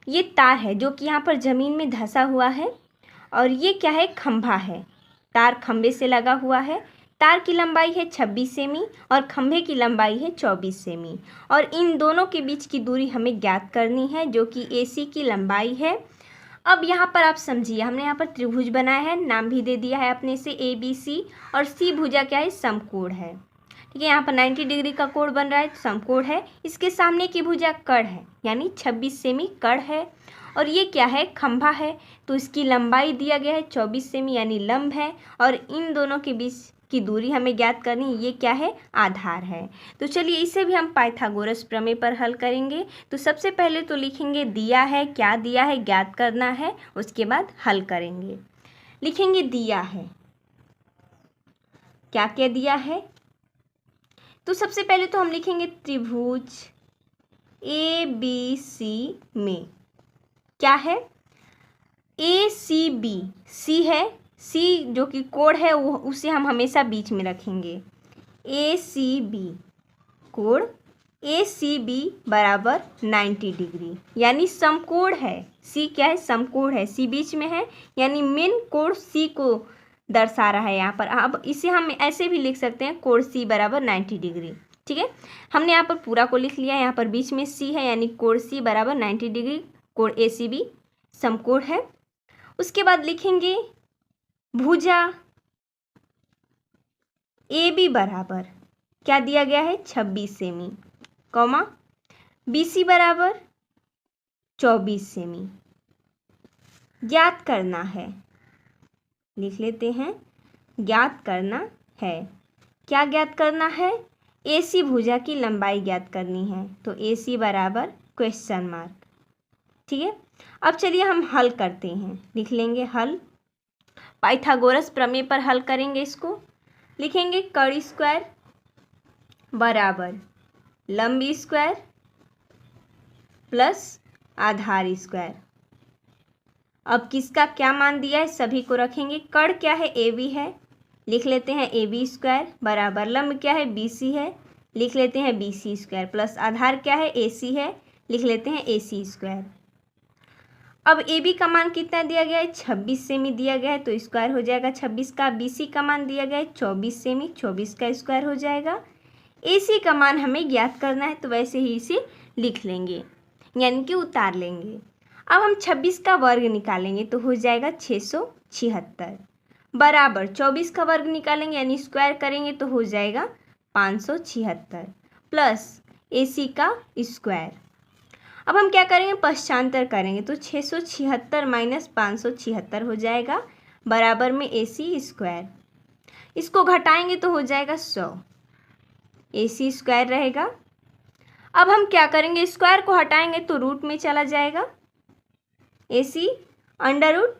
ये तार है जो कि यहाँ पर ज़मीन में धंसा हुआ है और ये क्या है? खंभा है, तार खंभे से लगा हुआ है। तार की लंबाई है 26 सेमी और खंभे की लंबाई है 24 सेमी और इन दोनों के बीच की दूरी हमें ज्ञात करनी है जो कि AC की लंबाई है। अब यहाँ पर आप समझिए, हमने यहाँ पर त्रिभुज बनाया है, नाम भी दे दिया है अपने से ABC और C भुजा क्या है? समकोण है। ठीक है, यहाँ पर 90 डिग्री का कोण बन रहा है, समकोण है। इसके सामने की भुजा कड़ है यानी 26 सेमी कड़ है और ये क्या है? खंभा है। तो इसकी लंबाई दिया गया है 24 सेमी यानी लंब है और इन दोनों के बीच की दूरी हमें ज्ञात करनी है, ये क्या है? आधार है। तो चलिए इसे भी हम पाइथागोरस प्रमेय पर हल करेंगे। तो सबसे पहले तो लिखेंगे दिया है, क्या दिया है ज्ञात करना है, उसके बाद हल करेंगे। लिखेंगे दिया है, क्या क्या दिया है? तो सबसे पहले तो हम लिखेंगे त्रिभुज ABC में क्या है? ACB, C है, C जो कि कोण है वो उसे हम हमेशा बीच में रखेंगे। ACB कोण ACB बराबर 90 डिग्री यानी समकोण है। C क्या है? समकोण है, C बीच में है यानी मेन कोण C को दर्शा रहा है यहाँ पर। अब इसे हम ऐसे भी लिख सकते हैं कोण C बराबर 90 डिग्री। ठीक है, हमने यहाँ पर पूरा को लिख लिया, यहाँ पर बीच में C है यानी कोण C बराबर 90 डिग्री, कोण ACB समकोण है। उसके बाद लिखेंगे भुजा AB बराबर क्या दिया गया है? 26 सेमी कॉमा BC बराबर 24 सेमी ज्ञात करना है। लिख लेते हैं, ज्ञात करना है। क्या ज्ञात करना है? AC भुजा की लंबाई ज्ञात करनी है। तो AC बराबर क्वेश्चन मार्क। ठीक है, अब चलिए हम हल करते हैं। लिख लेंगे हल, पाइथागोरस प्रमेय पर हल करेंगे इसको। लिखेंगे कड़ स्क्वायर बराबर लंब स्क्वायर प्लस आधार स्क्वायर। अब किसका क्या मान दिया है सभी को रखेंगे। कड़ क्या है? AB है, लिख लेते हैं AB स्क्वायर बराबर लंब क्या है? BC है, लिख लेते हैं BC स्क्वायर प्लस आधार क्या है? AC है, लिख लेते हैं AC स्क्वायर। अब AB का मान कितना दिया गया है? 26 सेमी दिया गया है तो स्क्वायर हो जाएगा 26 का। BC का मान दिया गया है 24 सेमी, 24 का स्क्वायर हो जाएगा। AC का मान हमें ज्ञात करना है तो वैसे ही इसे लिख लेंगे यानी कि उतार लेंगे। अब हम 26 का वर्ग निकालेंगे तो हो जाएगा 676 बराबर 24 का वर्ग निकालेंगे यानी स्क्वायर करेंगे तो हो जाएगा 576 प्लस AC का स्क्वायर। अब हम क्या करेंगे? पश्चांतर करेंगे तो 676 माइनस 576 हो जाएगा बराबर में AC स्क्वायर। इसको घटाएंगे तो हो जाएगा 100, AC स्क्वायर रहेगा। अब हम क्या करेंगे? स्क्वायर को हटाएंगे तो रूट में चला जाएगा, AC अंडर रूट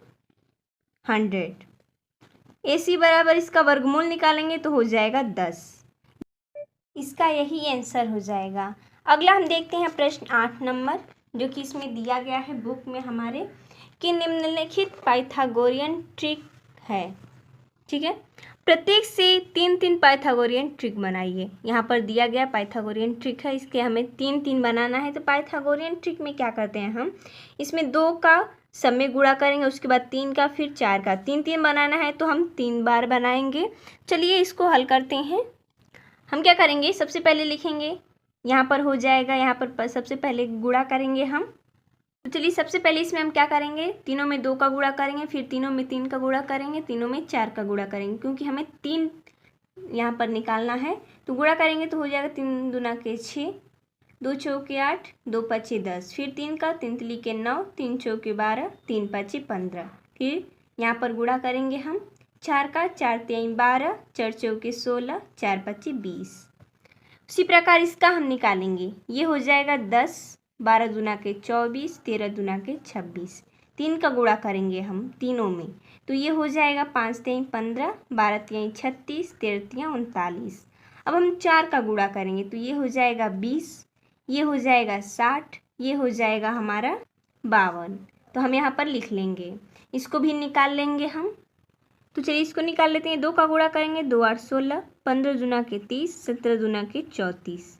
100। AC बराबर इसका वर्गमूल निकालेंगे तो हो जाएगा 10। इसका यही आंसर हो जाएगा। अगला हम देखते हैं प्रश्न 8 नंबर जो कि इसमें दिया गया है बुक में हमारे कि निम्नलिखित पाइथागोरियन ट्रिक है। ठीक है, प्रत्येक से 3-3 पाइथागोरियन ट्रिक बनाइए। यहाँ पर दिया गया पाइथागोरियन ट्रिक है, इसके हमें 3-3 बनाना है। तो पाइथागोरियन ट्रिक में क्या करते हैं हम? इसमें 2 का सब में गुणा करेंगे, उसके बाद 3 का, फिर 4 का। 3-3 बनाना है तो हम 3 बार बनाएंगे। चलिए इसको हल करते हैं। हम क्या करेंगे? सबसे पहले लिखेंगे, यहाँ पर हो जाएगा, यहाँ पर सबसे पहले गुणा करेंगे हम। तो चलिए सबसे पहले इसमें हम क्या करेंगे? तीनों में 2 का गुणा करेंगे, फिर तीनों में 3 का गुणा करेंगे, तीनों में 4 का गुणा करेंगे क्योंकि हमें 3 यहाँ पर निकालना है। तो गुणा करेंगे तो हो जाएगा 3 दूना के 6, 2 चौके 8, 2 पचे 10, फिर 3 का, 3 तिली के 9, 3 चौके 12, 3 पचे 15। फिर यहाँ पर गुणा करेंगे हम 4 का, 4 3 12, 4 चौके 16, 4 पचे 20। उसी प्रकार इसका हम निकालेंगे, ये हो जाएगा 10, 12 दूना के 24, 13 दूना के 26। 3 का गुणा करेंगे हम तीनों में तो ये हो जाएगा 5 3 15, 12 3 36, 13 3 39। अब हम 4 का गुणा करेंगे तो ये हो जाएगा 20, ये हो जाएगा 60, ये हो जाएगा हमारा 52। तो हम यहाँ पर लिख लेंगे, इसको भी निकाल लेंगे हम। तो चलिए इसको निकाल लेते हैं। 2 का गुणा करेंगे, 2 8 16, 15 दूना के 30, 17 दूना के 34।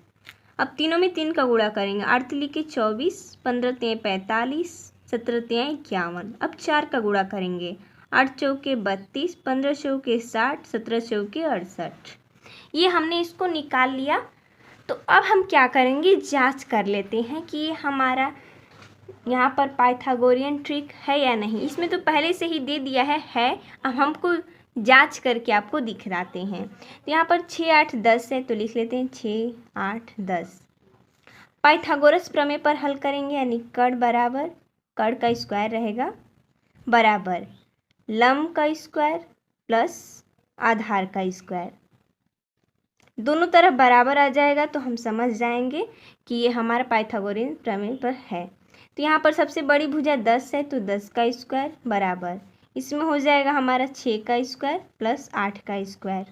अब तीनों में 3 का गुणा करेंगे, 8 3 के 24, 15 3 45, 17 3 51। अब 4 का गुणा करेंगे, 8 चौके 32, 15 चौके 60, 17 चौके 68। ये हमने इसको निकाल लिया। तो अब हम क्या करेंगे, जांच कर लेते हैं कि ये हमारा यहाँ पर पाइथागोरियन ट्रिक है या नहीं। इसमें तो पहले से ही दे दिया है। अब हमको जांच करके आपको दिखलाते हैं। तो यहाँ पर 6 8 10 है, तो लिख लेते हैं 6 8 10। पाइथागोरस प्रमेय पर हल करेंगे, यानी कड़ बराबर कड़ का स्क्वायर रहेगा बराबर लंब का स्क्वायर प्लस आधार का स्क्वायर। दोनों तरफ बराबर आ जाएगा तो हम समझ जाएंगे कि ये हमारा पाइथागोरियन प्रमेय पर है। तो यहाँ पर सबसे बड़ी भुजा 10 है, तो 10 का स्क्वायर बराबर, इसमें हो जाएगा हमारा 6 का स्क्वायर प्लस 8 का स्क्वायर।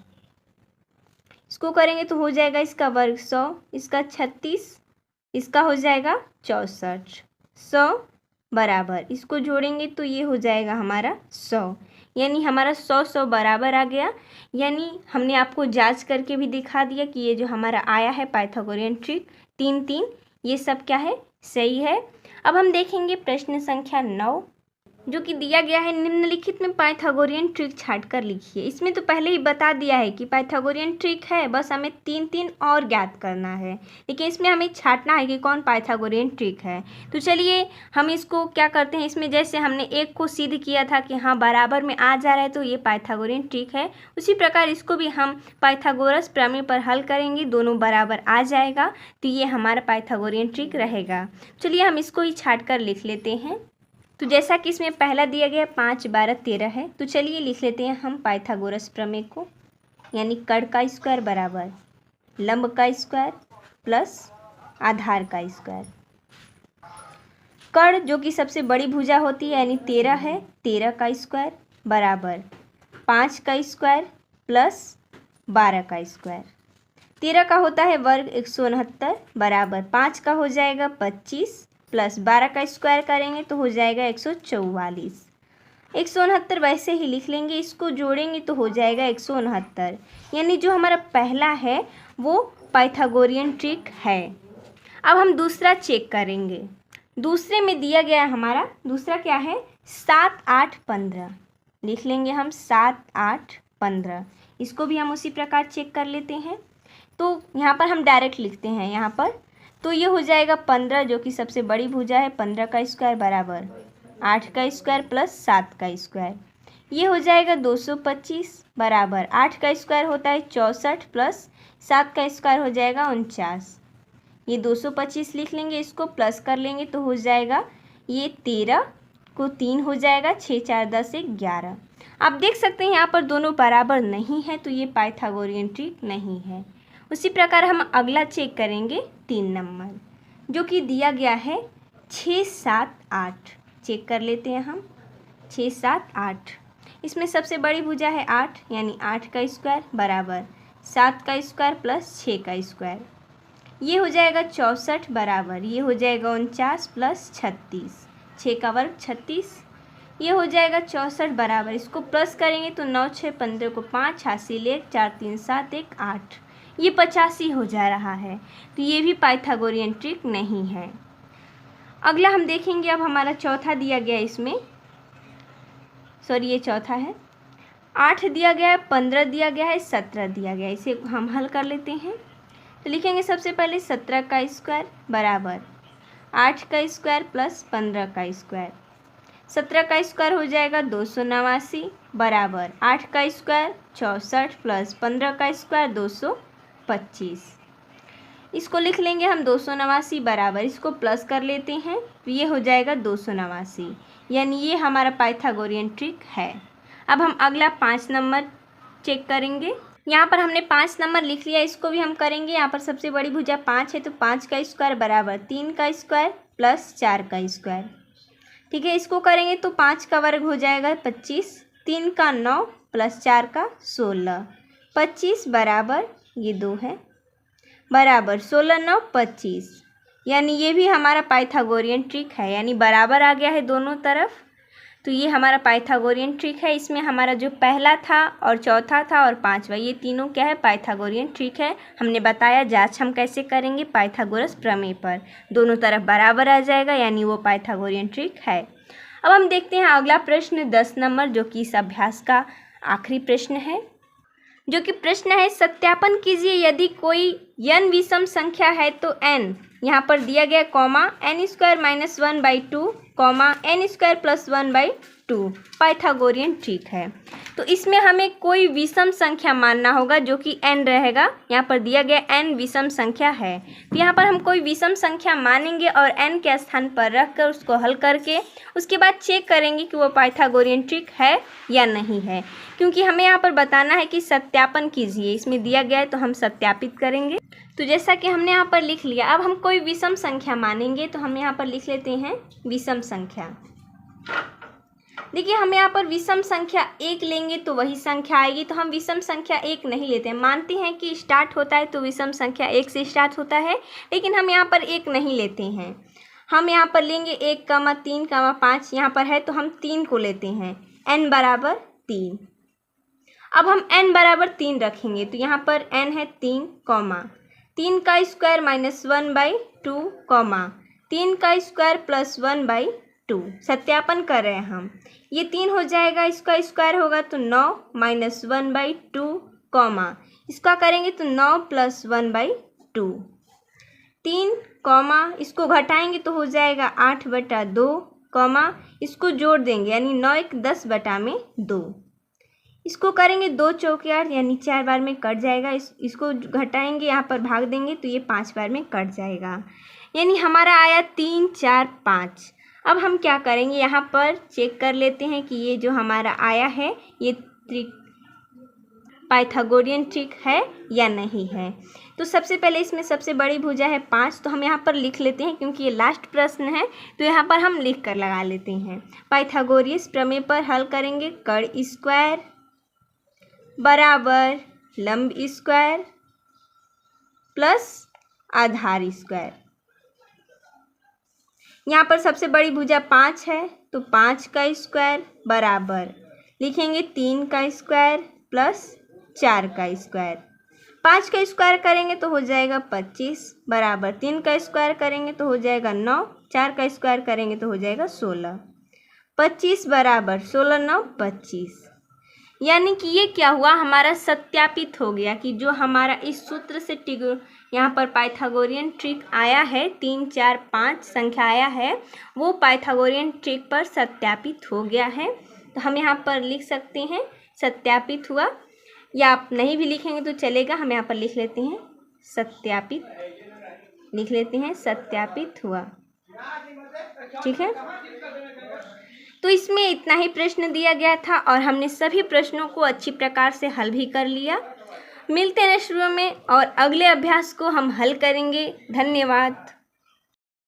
इसको करेंगे तो हो जाएगा इसका वर्ग 100, इसका 36, इसका हो जाएगा 64। 100 बराबर, इसको जोड़ेंगे तो ये हो जाएगा हमारा 100, यानी हमारा 100 बराबर आ गया। यानी हमने आपको जांच करके भी दिखा दिया कि ये जो हमारा आया है पाइथागोरियन ट्रिक 3 3, ये सब क्या है, सही है। अब हम देखेंगे प्रश्न संख्या 9, जो कि दिया गया है, निम्नलिखित में पाइथागोरियन ट्रिक छाट कर लिखिए। इसमें तो पहले ही बता दिया है कि पाइथागोरियन ट्रिक है, बस हमें 3 3 और ज्ञात करना है, लेकिन इसमें हमें छाटना है कि कौन पाइथागोरियन ट्रिक है। तो चलिए हम इसको क्या करते हैं, इसमें जैसे हमने एक को सिद्ध किया था कि हाँ बराबर में आ जा रहा है तो ये पाइथागोरियन ट्रिक है, उसी प्रकार इसको भी हम पाइथागोरस प्रमेय पर हल करेंगे, दोनों बराबर आ जाएगा तो ये हमारा पाइथागोरियन ट्रिक रहेगा। चलिए हम इसको ही छाट कर लिख लेते हैं। तो जैसा कि इसमें पहला दिया गया 5 12 13 है, तो चलिए लिख लेते हैं हम पाइथागोरस प्रमेय को, यानी कड़ का स्क्वायर बराबर लंब का स्क्वायर प्लस आधार का स्क्वायर। कड़ जो कि सबसे बड़ी भुजा होती है यानी 13 है, 13 का स्क्वायर बराबर 5 का स्क्वायर प्लस 12 का स्क्वायर। 13 का होता है वर्ग 169 बराबर 5 का हो जाएगा 25 प्लस 12 का स्क्वायर करेंगे तो हो जाएगा 144। 169 वैसे ही लिख लेंगे, इसको जोड़ेंगे तो हो जाएगा 169, यानी जो हमारा पहला है वो पाइथागोरियन ट्रिक है। अब हम दूसरा चेक करेंगे। दूसरे में दिया गया हमारा दूसरा क्या है, 7 8 15। लिख लेंगे हम 7 8 15। इसको भी हम उसी प्रकार चेक कर लेते हैं। तो यहाँ पर हम डायरेक्ट लिखते हैं यहाँ पर, तो ये हो जाएगा 15 जो कि सबसे बड़ी भुजा है, 15 का स्क्वायर बराबर 8 का स्क्वायर प्लस 7 का स्क्वायर। ये हो जाएगा 225 बराबर 8 का स्क्वायर होता है 64 प्लस 7 का स्क्वायर हो जाएगा 49। ये 225 लिख लेंगे, इसको प्लस कर लेंगे तो हो जाएगा ये 13 को 3 हो जाएगा, 6 4 10 11। आप देख सकते हैं यहाँ पर दोनों बराबर नहीं है, तो ये पाइथागोरियन ट्रिक नहीं है। उसी प्रकार हम अगला चेक करेंगे 3 नंबर, जो कि दिया गया है 6 7 8। चेक कर लेते हैं हम 6 7 8। इसमें सबसे बड़ी भुजा है 8, यानी 8 का स्क्वायर बराबर 7 का स्क्वायर प्लस 6 का स्क्वायर। ये हो जाएगा 64 बराबर, ये हो जाएगा 49 प्लस 36, 6 का वर्ग 36। ये हो जाएगा 64 बराबर, इसको प्लस करेंगे तो 9 6 15 को 5 हासिल 1 4 3 7 1 8, ये 85 हो जा रहा है। तो ये भी पाइथागोरियन ट्रिक नहीं है। अगला हम देखेंगे, अब हमारा चौथा दिया गया है, इसमें सॉरी ये चौथा है, 8 दिया गया है, 15 दिया गया है, 17 दिया गया है। इसे हम हल कर लेते हैं। तो लिखेंगे सबसे पहले 17 का स्क्वायर बराबर 8 का स्क्वायर प्लस 15 का स्क्वायर। 17 का स्क्वायर हो जाएगा 289 बराबर 8 का स्क्वायर 64 प्लस 15 का स्क्वायर 225। इसको लिख लेंगे हम 289 बराबर, इसको प्लस कर लेते हैं तो ये हो जाएगा 289, यानी ये हमारा पाइथागोरियन ट्रिक है। अब हम अगला 5 नंबर चेक करेंगे। यहाँ पर हमने 5 नंबर लिख लिया, इसको भी हम करेंगे। यहाँ पर सबसे बड़ी भुजा 5 है, तो 5 का स्क्वायर बराबर 3 का स्क्वायर प्लस 4 का स्क्वायर। ठीक है, इसको करेंगे तो 5 का वर्ग हो जाएगा 25, 3 का 9 प्लस 4 का 16, 25 बराबर ये 2 है बराबर 16 9 25। यानी ये भी हमारा पाइथागोरियन ट्रिक है, यानी बराबर आ गया है दोनों तरफ। तो ये हमारा पाइथागोरियन ट्रिक है। इसमें हमारा जो पहला था और चौथा था और पांचवा, ये तीनों क्या है, पाइथागोरियन ट्रिक है। हमने बताया जांच हम कैसे करेंगे, पाइथागोरस प्रमेय पर। दोनों तरफ बराबर आ जाएगा, यानी वो पाइथागोरियन ट्रिक है। अब हम देखते हैं अगला प्रश्न 10 नंबर, जो कि इस अभ्यास का आखिरी प्रश्न है, जो कि प्रश्न है सत्यापन कीजिए यदि कोई n विषम संख्या है तो n, यहाँ पर दिया गया comma n² - 1/2 comma n² + 1/2 Pythagorean trick है। तो इसमें हमें कोई विषम संख्या मानना होगा जो कि n रहेगा। यहाँ पर दिया गया n विषम संख्या है, तो यहाँ पर हम कोई विषम संख्या मानेंगे और n के स्थान पर रख कर उसको हल करके उसके बाद चेक करेंगे कि वो पाइथागोरियन ट्रिक है या नहीं है, क्योंकि हमें यहाँ पर बताना है कि सत्यापन कीजिए। इसमें दिया गया है तो हम सत्यापित करेंगे। तो जैसा कि हमने यहाँ पर लिख लिया, अब हम कोई विषम संख्या मानेंगे, तो हम यहाँ पर लिख लेते हैं विषम संख्या। देखिए हम यहाँ पर विषम संख्या 1 लेंगे तो वही संख्या आएगी, तो हम विषम संख्या 1 नहीं लेते हैं। मानते हैं कि स्टार्ट होता है तो विषम संख्या 1 से स्टार्ट होता है, लेकिन हम यहाँ पर 1 नहीं लेते हैं। हम यहाँ पर लेंगे 1, 3, 5, यहाँ पर है तो हम 3 को लेते हैं, n = 3। अब हम n = 3 रखेंगे, तो यहाँ पर n है 3, 3 का स्क्वायर - 1/2 3 का स्क्वायर + 1/2। सत्यापन कर रहे हैं हम, ये 3 हो जाएगा, इसका स्क्वायर होगा तो 9 - 1/2 इसका करेंगे तो 9 + 1/2 3 इसको घटाएंगे तो हो जाएगा 8/2 इसको जोड़ देंगे यानी 9 × 10/2। इसको करेंगे 2 चौके 8 यानी 4 बार में कट जाएगा। इसको घटाएंगे, यहाँ पर भाग देंगे तो ये 5 बार में कट जाएगा, यानी हमारा आया 3, 4, 5। अब हम क्या करेंगे, यहाँ पर चेक कर लेते हैं कि ये जो हमारा आया है ये पाइथागोरियन ट्रिक है या नहीं है। तो सबसे पहले इसमें सबसे बड़ी भुजा है 5, तो हम यहाँ पर लिख लेते हैं, क्योंकि ये लास्ट प्रश्न है तो यहाँ पर हम लिख कर लगा लेते हैं। पाइथागोरियस प्रमेय पर हल करेंगे, कर्ण स्क्वायर बराबर लंब स्क्वायर प्लस आधार स्क्वायर। यहाँ पर सबसे बड़ी भुजा 5 है तो 5 का स्क्वायर बराबर लिखेंगे 3 का स्क्वायर प्लस 4 का स्क्वायर। 5 का स्क्वायर करेंगे तो हो जाएगा 25 बराबर 3 का स्क्वायर करेंगे तो हो जाएगा 9, 4 का स्क्वायर करेंगे तो हो जाएगा 16। 25 बराबर 16, 9, 25। यानी कि ये क्या हुआ, हमारा सत्यापित हो गया कि जो हमारा इस सूत्र से यहाँ पर पाइथागोरियन ट्रिक आया है, 3, 4, 5 संख्या आया है, वो पाइथागोरियन ट्रिक पर सत्यापित हो गया है। तो हम यहाँ पर लिख सकते हैं सत्यापित हुआ, या आप नहीं भी लिखेंगे तो चलेगा। हम यहाँ पर लिख लेते हैं सत्यापित, लिख लेते हैं सत्यापित हुआ, ठीक है। तो इसमें इतना ही प्रश्न दिया गया था और हमने सभी प्रश्नों को अच्छी प्रकार से हल भी कर लिया। मिलते हैं नेक्स्ट वीडियो में और अगले अभ्यास को हम हल करेंगे। धन्यवाद।